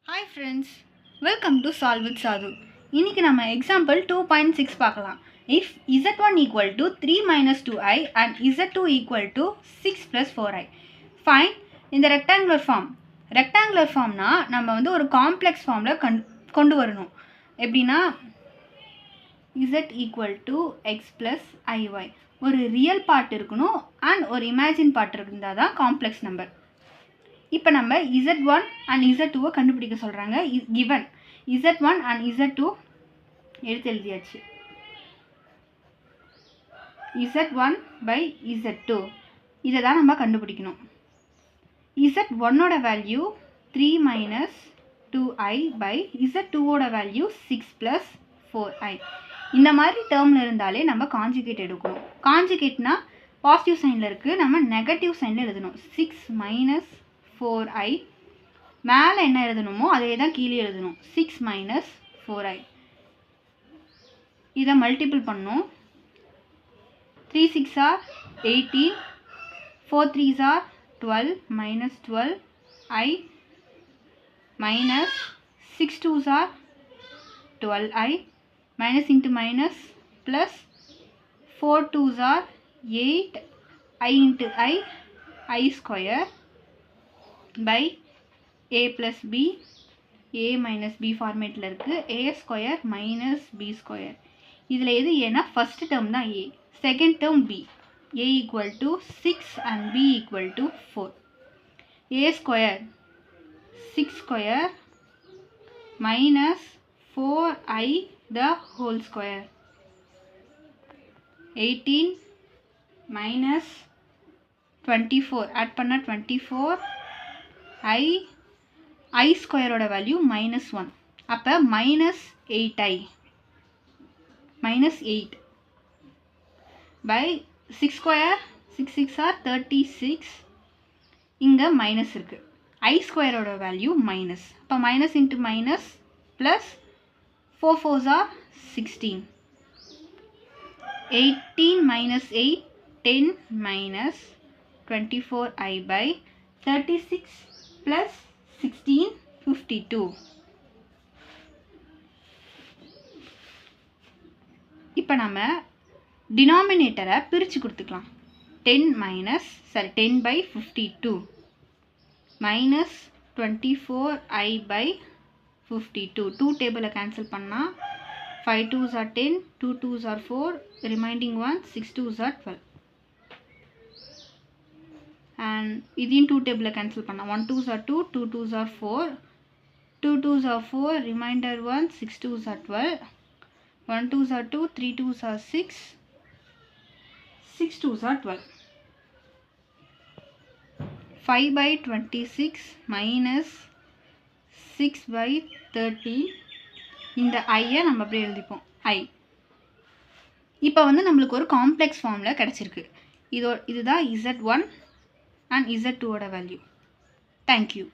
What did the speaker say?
Hi friends, welcome to Solve with Sadhu. இன்னைக்கு நம்ம example 2.6 பார்க்கலாம். If z1 equal to 3 minus 2i and z2 equal to 6 plus 4i. Find in the rectangular form. Rectangular formனா நம்ம வந்து ஒரு complex formல கொண்டு வரணும். எப்படின்னா z equal to x plus iy. ஒரு real part இருக்கணும் and ஒரு imagine part இருந்தால் தான் complex number. இப்போ நம்ம z1 and z2 கண்டுபிடிக்க சொல்கிறாங்க. given z1 and z2 எடுத்து எழுதியாச்சு. z1 by z2 இதை தான் நம்ம கண்டுபிடிக்கணும். z1ஓட வேல்யூ 3 minus 2i by z2ஓட வேல்யூ 6 plus 4i. இந்த மாதிரி டேர்மில் இருந்தாலே நம்ம கான்ஜுகேட் எடுக்கணும். கான்ஜுகேட்னா பாசிட்டிவ் சைனில் இருக்குது, நம்ம நெகட்டிவ் சைனில் எழுதணும். 6 minus 4i மேலே என்ன எழுதணுமோ அதே தான் கீழே எழுதணும். 6 minus 4i இதை மல்டிபிள் பண்ணணும். 3 6 are 18, 4 3s are 12 minus 12i minus 6 2s are 12i minus into minus plus 4 2s are 8i into I square by a plus b, a minus b ஃபார்மேட்டில் இருக்குது. a square minus b square. இதில் எது ஏன்னா first term தான் a, second term b. a equal to 6 and b equal to 4. a square 6 square minus 4i the whole square. 18 minus 24 add பண்ண 24 i ஸ்கொயரோட value minus 1. அப்போ minus 8i minus 8 by 6 square 6 6 or 36. இங்கே minus இருக்குது. i ஸ்கொயரோட value minus. அப்போ minus into minus plus 4 4s are 16. 18 minus 8 10 minus 24i by 36 plus 16 52. இப்போ நம்ம டினாமினேட்டரை பிரித்து கொடுத்துக்கலாம். 10 by 52 minus 24i by 52. 2 டேபிளை கேன்சல் பண்ணால் 5 2s are 10, 2 2s are 4, remaining 1, 6 2s are 12. And இதையும் 2 டேபிளை கேன்சல் பண்ணால் 1 2s are 2, 2 2s are 4, 2 2s are 4, remainder 1, 6 2s are 12, 1 2s are 2, 3 2s are 6, 6 2s are 12. 5 by 26 minus 6 by 30. இந்த ஐயை நம்ம அப்படியே எழுதிப்போம் ஐ. இப்போ வந்து நம்மளுக்கு ஒரு காம்ப்ளெக்ஸ் ஃபார்மில் கிடச்சிருக்கு. இதுதான் z1 and z2ஓட வேல்யூ. தேங்க்யூ.